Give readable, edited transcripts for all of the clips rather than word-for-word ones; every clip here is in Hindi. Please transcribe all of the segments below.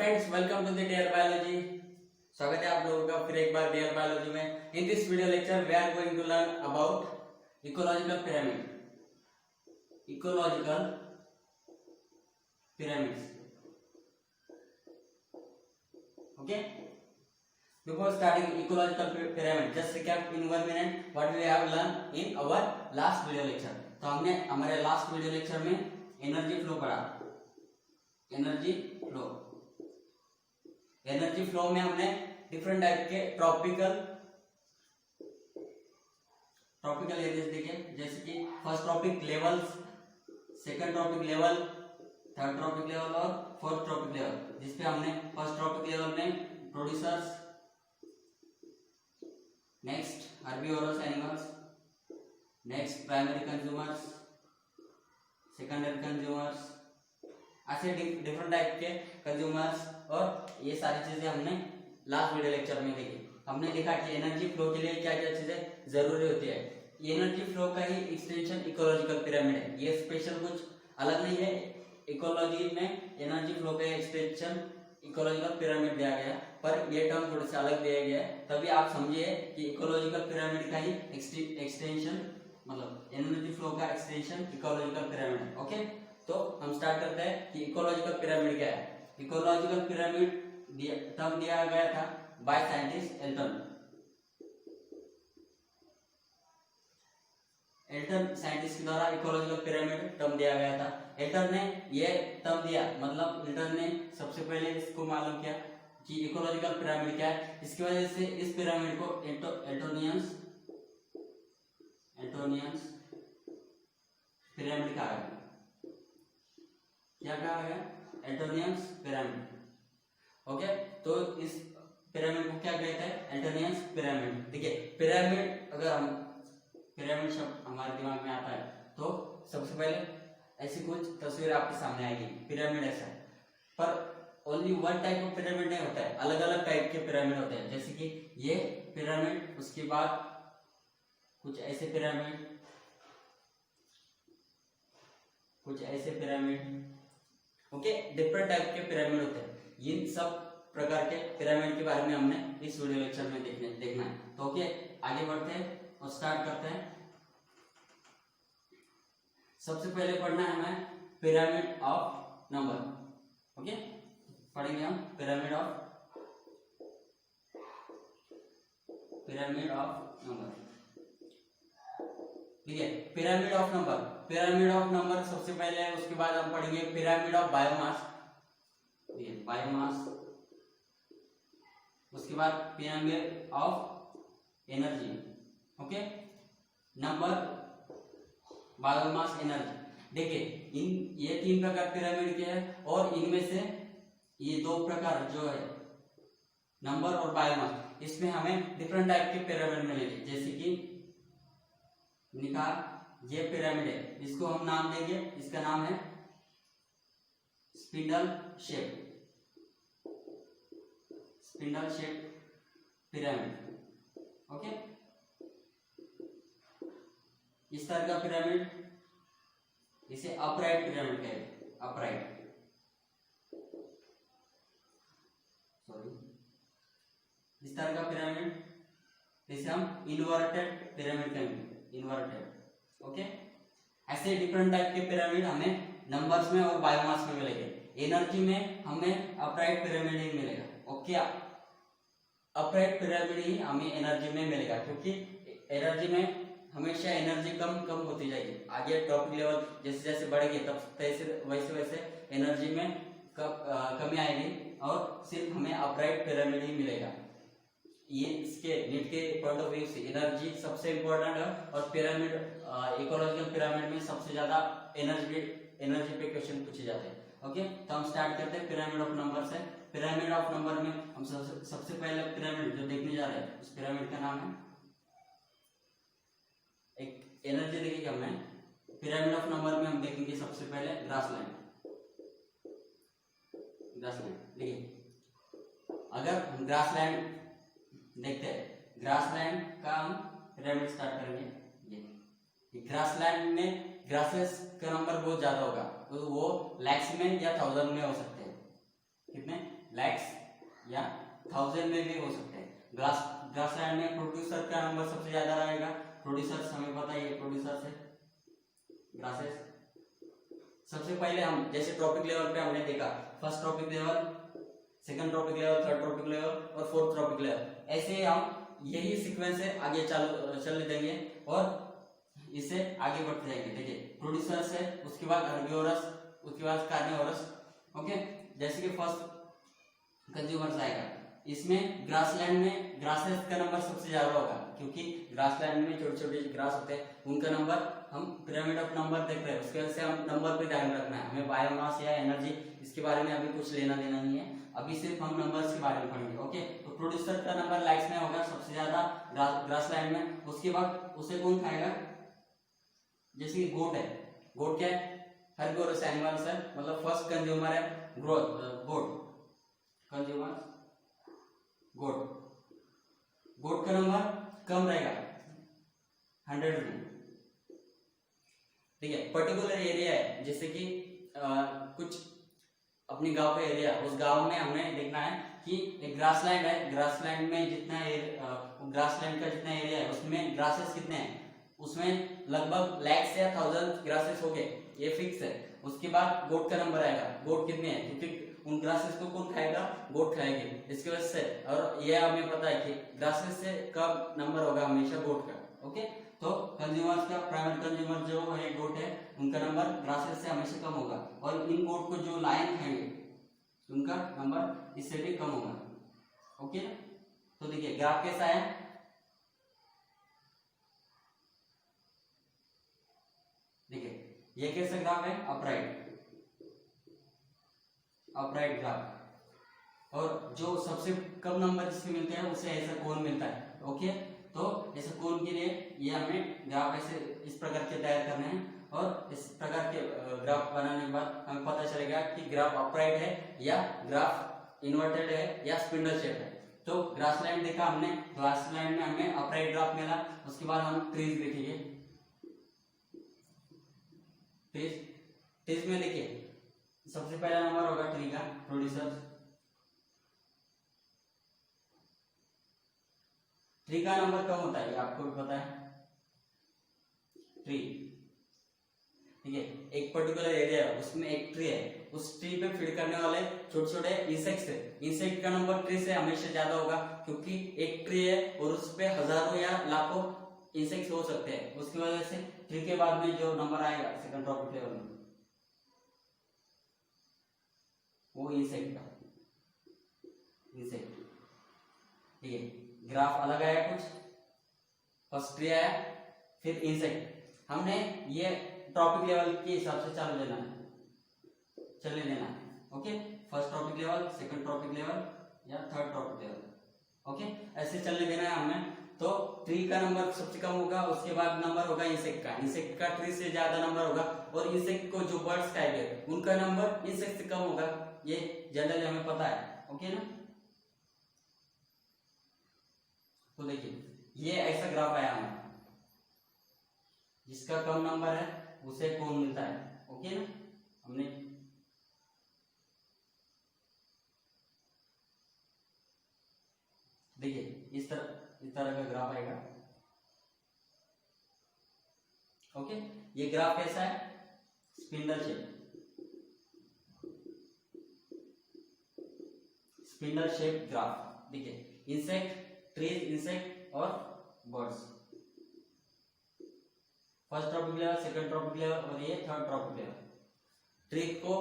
Friends, welcome to the dear biology. स्वागत है आप लोगों का फिर एक बार डियर बायोलॉजी में। In this video lecture we are going to learn about ecological pyramid. Ecological pyramids. Okay, before starting ecological pyramid, just recap in 1 minute what we have learned in our last video lecture. तो हमने हमारे लास्ट वीडियो लेक्चर में एनर्जी फ्लो पढ़ा। एनर्जी फ्लो में हमने डिफरेंट टाइप के ट्रॉपिकल एरियाज देखे, जैसे कि first trophic level, second trophic level, third trophic level और फोर्थ ट्रॉपिक लेवल, जिसपे हमने फर्स्ट ट्रॉपिक लेवल में producers, next herbivorous animals, next primary consumers, secondary consumers, ऐसे डिफरेंट टाइप के कंज्यूमर्स और ये सारी चीजें हमने लास्ट वीडियो लेक्चर में देखी। हमने देखा कि एनर्जी फ्लो के लिए क्या क्या चीजें जरूरी होती है। एनर्जी फ्लो का ही एक्सटेंशन इकोलॉजिकल पिरामिड है। ये स्पेशल कुछ अलग नहीं है। इकोलॉजी में एनर्जी फ्लो का एक्सटेंशन इकोलॉजिकल पिरामिड दिया गया, पर ये टर्म थोड़े से अलग दिया गया है। तभी आप समझिए कि इकोलॉजिकल पिरामिड का ही एक्सटेंशन, मतलब एनर्जी फ्लो का एक्सटेंशन इकोलॉजिकल पिरामिड है। ओके, तो हम स्टार्ट करते हैं कि इकोलॉजिकल पिरामिड क्या है। इकोलॉजिकल पिरामिड टर्म दिया गया था बाय साइंटिस्ट एल्टन साइंटिस्ट के द्वारा इकोलॉजिकल पिरामिड टर्म दिया गया था। एल्टन ने ये टर्म दिया, मतलब एल्टन ने सबसे पहले इसको मालूम किया कि इकोलॉजिकल पिरामिड क्या है। इसकी वजह से इस पिरामिड को एंटोनियंस पिरामिड कहा गया। क्या कहा गया? एंटोनियंस पिरामिड। ओके, तो इस पिरामिड को क्या कहते हैं? एंटोनियंस पिरामिड। देखिए, पिरामिड, अगर हम पिरामिड शब्द हमारे दिमाग में आता है तो सबसे पहले ऐसी कुछ तस्वीर आपके सामने आएगी। पिरामिड ऐसा, पर only one type of pyramid नहीं होता है, अलग अलग टाइप के पिरामिड होते हैं। जैसे कि ये पिरामिड, उसके बाद कुछ ऐसे पिरामिड, ओके, डिफरेंट टाइप के पिरामिड होते हैं। इन सब प्रकार के पिरामिड के बारे में हमने इस वीडियो लेक्चर में देखना है। तो ओके, आगे बढ़ते हैं और स्टार्ट करते हैं। सबसे पहले पढ़ना है हमें पिरामिड ऑफ नंबर। ओके, पढ़ेंगे हम पिरामिड ऑफ नंबर। ठीक है, पिरामिड ऑफ नंबर सबसे पहले है। उसके बाद हम पढ़ेंगे पिरामिड ऑफ बायोमास, उसके बाद pyramid of energy. Okay, number, biomass, energy. देखिए, ये तीन प्रकार पिरामिड के हैं और इनमें से ये दो प्रकार जो है नंबर और बायोमास, इसमें हमें डिफरेंट टाइप के पिरामिड मिलेंगे। जैसे कि लिखा, ये पिरामिड है, इसको हम नाम देंगे, इसका नाम है स्पिंडल शेप पिरामिड। ओके, इस तरह का पिरामिड, इसे अपराइट पिरामिड कहते हैं। अपराइट, इस तरह का पिरामिड, इसे हम इन्वर्टेड पिरामिड कहेंगे। इन्वर्टेड। ओके, ऐसे डिफरेंट टाइप के पिरामिड हमें नंबर्स में और बायोमास में मिलेंगे। एनर्जी में हमें अपराइट पिरामिड ही मिलेगा। ओके, अपराइट पिरामिड ही हमें एनर्जी में मिलेगा, क्योंकि एनर्जी में हमेशा एनर्जी कम होती जाएगी। आगे टॉपिक लेवल जैसे जैसे बढ़ेगी तब वैसे एनर्जी में कमी आएगी और सिर्फ हमें अपराइट पिरामिड ही मिलेगा। ये इसके नीट के पॉइंट ऑफ व्यू से एनर्जी सबसे इंपॉर्टेंट है और पिरामिड, इकोलॉजिकल पिरामिड में सबसे ज्यादा एनर्जी पे क्वेश्चन पूछे जाते हैं। ओके, तो हम स्टार्ट करते हैं पिरामिड ऑफ नंबर से। पिरामिड ऑफ नंबर में हम सबसे पहले पिरामिड जो देखने जा रहे हैं, उस पिरामिड का नाम है, एक एनर्जी देखेंगे हमने। पिरामिड ऑफ नंबर में हम देखेंगे सबसे पहले ग्रासलैंड। देखिए, अगर हम ग्रासलैंड देखते हैं, ग्रासलैंड का हम पिरामिड स्टार्ट करेंगे। ये ग्रासलैंड में ग्रासेस का नंबर बहुत ज्यादा होगा, तो वो लैक्स में या 1000 में हो सकते हैं। कितने? लैक्स या 1000 में भी हो सकते हैं। ग्रासलैंड में प्रोड्यूसर का नंबर सबसे ज्यादा रहेगा। प्रोड्यूसर हमें पता है, प्रोड्यूसर से ग्रासेस। सबसे पहले हम जैसे ट्रॉपिक लेवल पे हमने देखा, first trophic level, second trophic level, third trophic level और फोर्थ ट्रॉपिक लेवल, ऐसे हम यही सीक्वेंस से आगे चलने देंगे और इससे आगे बढ़ते जाएंगे। देखिए प्रोड्यूसर से, उसके बाद हर्बिवोरस, उसके बाद कार्निवोरस। ओके, जैसे कि फर्स्ट कंज्यूमर्स आएगा, इसमें ग्रासलैंड में ग्रासेस का नंबर सबसे ज्यादा होगा, क्योंकि ग्रासलैंड में छोटे छोटे ग्रास होते हैं, उनका नंबर हम पिरामिड ऑफ नंबर देख रहे हैं, उसकी वजह से हम नंबर पे ध्यान रखना है। हमें बायोमास या एनर्जी इसके बारे में अभी कुछ लेना देना नहीं है, अभी सिर्फ हम नंबर्स के बारे में पढ़ेंगे। ओके, तो प्रोड्यूसर का नंबर लैक्स में होगा सबसे ज्यादा ग्रासलैंड में। उसके बाद उसे कौन खाएगा, जैसे कि गोट है, गोट क्या है, हर्बिवोरस एनिमल्स है, मतलब फर्स्ट कंज्यूमर है गोट, कंज्यूमर गोट। गोट का नंबर कम रहेगा 100 में। ठीक है, पर्टिकुलर एरिया है, जैसे कि कुछ अपनी गांव का एरिया, उस गांव में हमें देखना है कि एक ग्रासलैंड है, ग्रासलैंड में जितना ग्रासलैंड का जितना एरिया है उसमें ग्रासेस कितने हैं, उसमें लगभग लैक्स या 1000 ग्रासेस हो गए, ये फिक्स है। उसके बाद गोट का नंबर आएगा, गोट कितने हैं, क्योंकि उन ग्रासेस को कौन खाएगा, गोट खाएगी, इसकी वजह से। और ये हमें पता है कि ग्रासेस से कम नंबर होगा हमेशा गोट का। ओके, तो कंज्यूमर्स का प्राइमरी कंज्यूमर जो है गोट है, उनका नंबर ग्रासेस से हमेशा कम होगा, और इन गोट को जो लायन खाएंगे उनका नंबर इससे भी कम होगा। ओके, तो देखिए ग्राफ कैसा है, देखिए ये कैसा ग्राफ है, अपराइट ग्राफ, और जो सबसे कम नंबर जिसके मिलते हैं उसे ऐसा कोन मिलता है। ओके, तो ऐसे कोन के लिए ये हमें ग्राफ ऐसे इस प्रकार के तैयार करने हैं, और इस प्रकार के ग्राफ बनाने के बाद हमें पता चलेगा कि ग्राफ अपराइट है या ग्राफ इन्वर्टेड है या स्पिंडल शेप है। तो ग्रासलैंड देखा हमने, ग्रासलैंड में हमें अपराइट ग्राफ मिला। उसके बाद हम ट्रीज देखेंगे, ट्रीज में देखिए सबसे पहला नंबर होगा ट्री का, प्रोड्यूसर। ट्री का नंबर कम होता है, आपको भी पता है, ट्री। ठीक है, एक पर्टिकुलर एरिया है, उसमें एक ट्री है, उस ट्री पे फीड करने वाले छोटे छोटे इंसेक्ट्स है, इंसेक्ट का नंबर ट्री से हमेशा ज्यादा होगा, क्योंकि एक ट्री है और उस पे हजारों या लाखों इंसेक्ट्स हो सकते हैं। उसकी वजह से ट्री के बाद में जो नंबर आएगा सेकंड ट्रॉपिक लेवल में, वो इंसेक्ट का, इंसेक्ट। ठीक है, ग्राफ अलग आया कुछ, फर्स्ट ट्री आया, फिर इंसेक्ट। हमने ये ट्रॉपिक लेवल के हिसाब से चलने देना है। Okay, first trophic level, second trophic level या थर्ड ट्रॉपिक लेवल। ओके, ऐसे चलने देना है हमें। तो ट्री का नंबर सबसे कम होगा, उसके बाद नंबर होगा इंसेक्ट का, इंसेक्ट का ट्री से ज्यादा नंबर होगा, और इंसेक्ट को जो बर्ड्स खाएंगे उनका नंबर इंसेक्ट से कम होगा, ये जनरली हमें पता है। ओके ना, तो देखिए ये ऐसा ग्राफ आया हमें, जिसका कम नंबर है उसे कौन मिलता है। ओके ना, हमने देखिए इस तरह का ग्राफ आएगा। ओके, ये ग्राफ कैसा है, स्पिंडल शेप ग्राफ। देखिए इंसेक्ट, ट्रीज, इंसेक्ट और birds, first trophic level, second trophic level और ये थर्ड ट्रॉपिक लेवल। ट्री को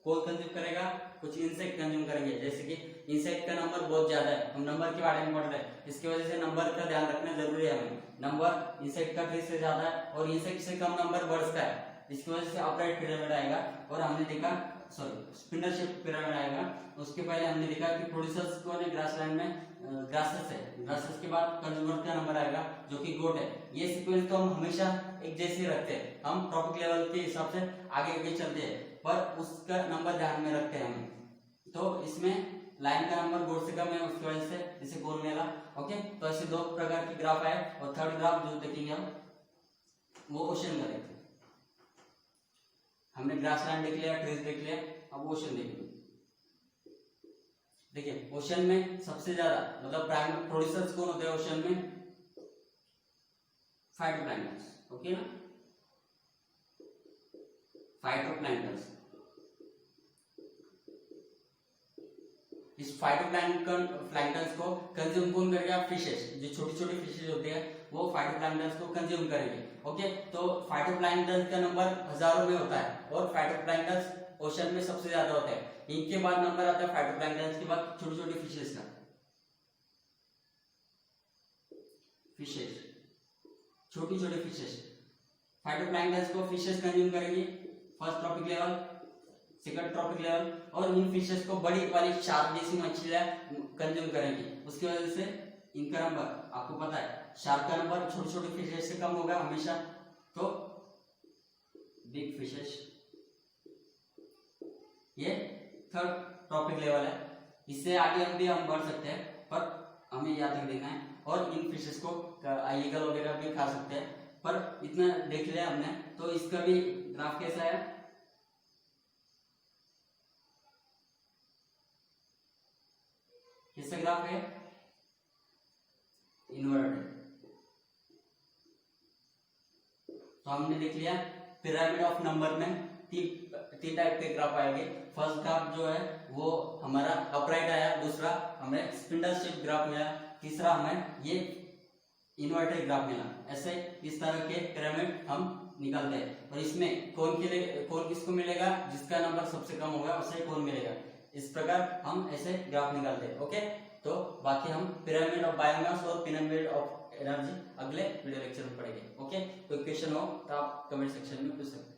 कौन कंज्यूम करेगा, कुछ इंसेक्ट कंज्यूम करेंगे, जैसे कि इंसेक्ट का नंबर बहुत ज्यादा है, हम नंबर के बारे में पढ़ रहे हैं, इसकी वजह से नंबर का ध्यान रखना जरूरी है हमें। नंबर इंसेक्ट का ट्री से ज्यादा है और इंसेक्ट से कम नंबर बर्ड्स का है, इसकी वजह से अपराइट पिरामिड आएगा। और हमने देखा, सॉरी स्पिंडल शेप पिरामिड आएगा। उसके पहले हमने देखा कि प्रोड्यूसर्स को ग्रासलैंड में ग्रासेस है, ग्रासेस के बाद कंज्यूमर का नंबर आएगा जो कि गोट है। ये सीक्वेंस तो हम हमेशा एक जैसे रखते हैं, हम ट्रॉपिक लेवल के हिसाब से आगे आगे चलते हैं, पर उसका नंबर ध्यान में रखते हैं हम। तो इसमें लाइन का नंबर गोट से कम है, उसकी वजह से इसे गोल मिला। ओके, तो ऐसे दो प्रकार की ग्राफ आए, और थर्ड ग्राफ जो देखेंगे हम वो ओशन का देखते हैं। हमने ग्रासलैंड देख लिया, ट्रीज देख लिया, अब ओशन देखेंगे। देखिए ओशन में सबसे ज्यादा मतलब प्राइमरी प्रोड्यूसर्स कौन होते हैं ओशन में? फाइटोप्लैंक्टन्स, ओके ना, फाइटोप्लैंक्टन्स। इस प्लैंक्टन्स को कंज्यूम कौन करेगा? फिशेस, जो छोटी छोटी फिशेस होती है वो फाइटोप्लैंक्टन्स को कंज्यूम करेंगे। ओके, तो फाइटोप्लैंक्टन्स का नंबर हजारों में होता है और फाइटोप्लैंक्टन्स ओशन में सबसे ज्यादा होता है। इनके बाद नंबर आता है फाइटोप्लैंक्टन्स के बाद छोटी छोटी फिशेस का, फिशेस, छोटी छोटी फिशेस। फाइटोप्लैंक्टन्स को फिशेस कंज्यूम करेंगे first trophic level, second trophic level, और इन फिशेस को बड़ी वाली शार्क जैसी मछलियां कंज्यूम करेंगी। उसकी वजह से इनका नंबर आपको पता है शार्क का नंबर छोटी छोटी फिशेस से कम होगा हमेशा, तो बिग फिशेस। ये थर्ड ट्रॉपिक लेवल है, इससे आगे भी हम बढ़ सकते हैं पर हमें यहाँ तक देखना है। और इन फिशेस को ईगल वगैरह भी खा सकते हैं, पर इतना देख लिया हमने। तो इसका भी ग्राफ कैसा है? कैसा ग्राफ है? इन्वर्टेड। तो हमने देख लिया पिरामिड ऑफ नंबर में तीन टाइप के ग्राफ आएंगे। फर्स्ट ग्राफ जो है वो हमारा अपराइट आया, दूसरा हमें स्पिंडल शेप ग्राफ मिला, तीसरा हमें ये इन्वर्टेड ग्राफ मिला। ऐसे इस तरह के पिरामिड हम निकालते हैं। और इसमें कौन किसको मिलेगा? जिसका नंबर सबसे कम होगा उसे कौन मिलेगा। इस प्रकार हम ऐसे ग्राफ निकालते हैं। ओके, तो बाकी हम पिरामिड ऑफ बायोमास और पिरामिड ऑफ एनर्जी अगले वीडियो लेक्चर में पढ़ेंगे। ओके, कोई क्वेश्चन हो तो आप कमेंट सेक्शन में पूछ सकते हैं।